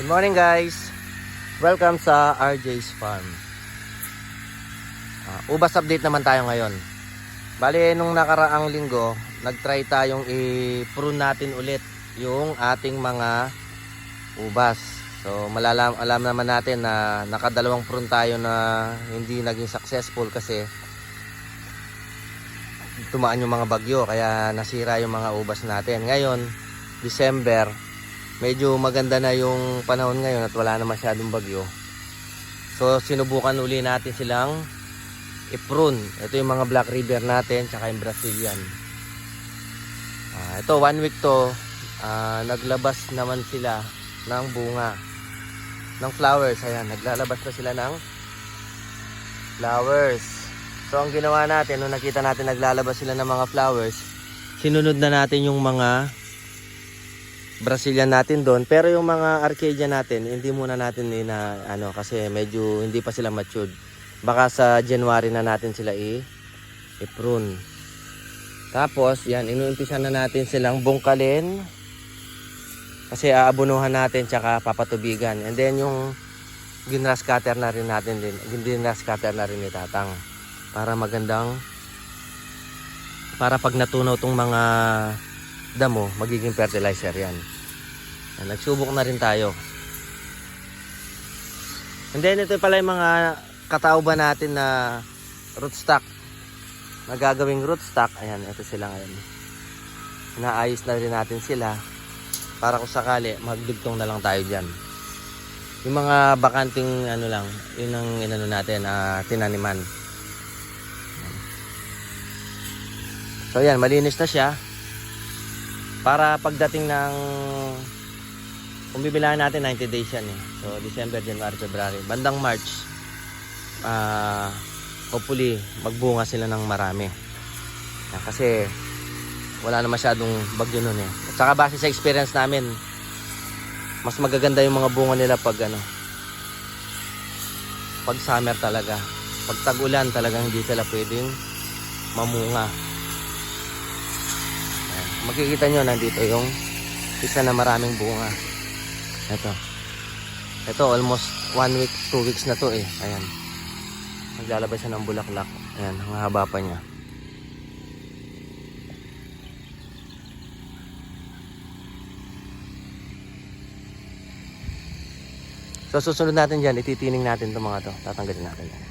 Good morning guys. Welcome sa RJ's Farm. Ubas update naman tayo ngayon. Bali nung nakaraang linggo, nagtry tayong i-prune natin ulit yung ating mga ubas. So alam naman natin na nakadalawang prune tayo na hindi naging successful kasi tumaan yung mga bagyo kaya nasira yung mga ubas natin. Ngayon, December, medyo maganda na yung panahon ngayon at wala na masyadong bagyo. So sinubukan uli natin silang i-prune. Ito yung mga Black River natin tsaka yung Brazilian. Ito 1 week to, naglabas naman sila ng bunga ng flowers. Ayan, naglalabas na sila ng flowers. So ang ginawa natin nung nakita natin naglalabas sila ng mga flowers, sinunod na natin yung mga Brazilian natin doon, pero yung mga Arcadia natin hindi muna natin kasi medyo hindi pa sila matured. Baka sa January na natin sila i-prune. Tapos yan, inuumpisa na natin silang bungkalin kasi aabunuhan natin tsaka papatubigan. And then yung ginras cutter na rin natin din, ginras cutter na rin ni Tatang para magandang, para pag natunaw tong mga damo, magiging fertilizer yan. Nagsubok na rin tayo. And then ito pala yung mga katauban natin na rootstock, nagagawing rootstock. Ayan, ito sila ngayon. Inaayos na rin natin sila para kung sakali magdugtong na lang tayo dyan. Yung mga bakanting lang, yun ang natin, tinaniman. So yan, malinis na siya. Para pagdating ng, kung bibilangan natin 90 days yan So December, January, February, bandang March, hopefully magbunga sila ng marami. Kasi wala na masyadong bagyo nun At saka base sa experience namin, mas magaganda yung mga bunga nila pag pag summer talaga. Pag tag-ulan talagang hindi sila pwedeng mamunga. Makikita nyo nandito yung isa na maraming bunga. Ito almost 1 week, 2 weeks na to Ayan, naglalabas siya ng bulaklak. Ayan, ang haba pa niya. So susunod natin dyan, ititining natin itong mga to. Tatanggalin natin yan.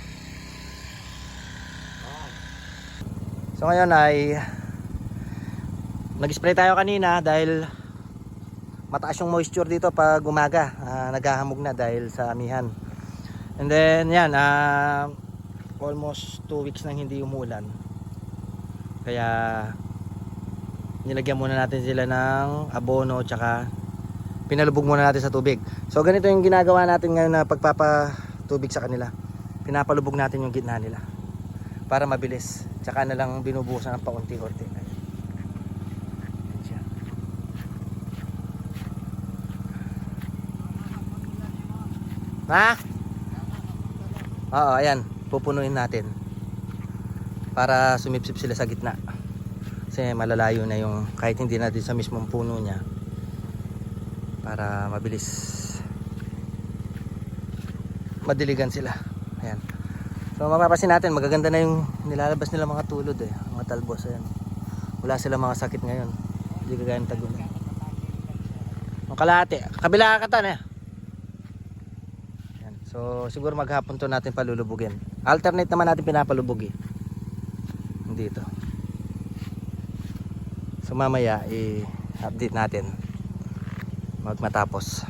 So ngayon ay nag-spray tayo kanina dahil mataas yung moisture dito pag umaga. Naghahamog na dahil sa amihan. And then yan, almost 2 weeks nang hindi umulan. Kaya nilagyan muna natin sila ng abono tsaka pinalubog muna natin sa tubig. So ganito yung ginagawa natin ngayon na pagpapatubig sa kanila. Pinapalubog natin yung gitna nila para mabilis. Tsaka na lang binubuhusan ng paunti-unti. Oo, ayan, pupunuin natin para sumipsip sila sa gitna kasi malalayo na yung, kahit hindi natin sa mismong puno niya, para mabilis madiligan sila. Ayan, so mapapasin natin magaganda na yung nilalabas nila mga tulod mga talbos. Ayan, wala sila mga sakit ngayon, hindi kagaya ng tagulan. Ang kalahati, kabila kakatan So siguro maghapon to natin palulubugin. Alternate naman natin pinapalubog dito. So mamaya i-update natin matapos.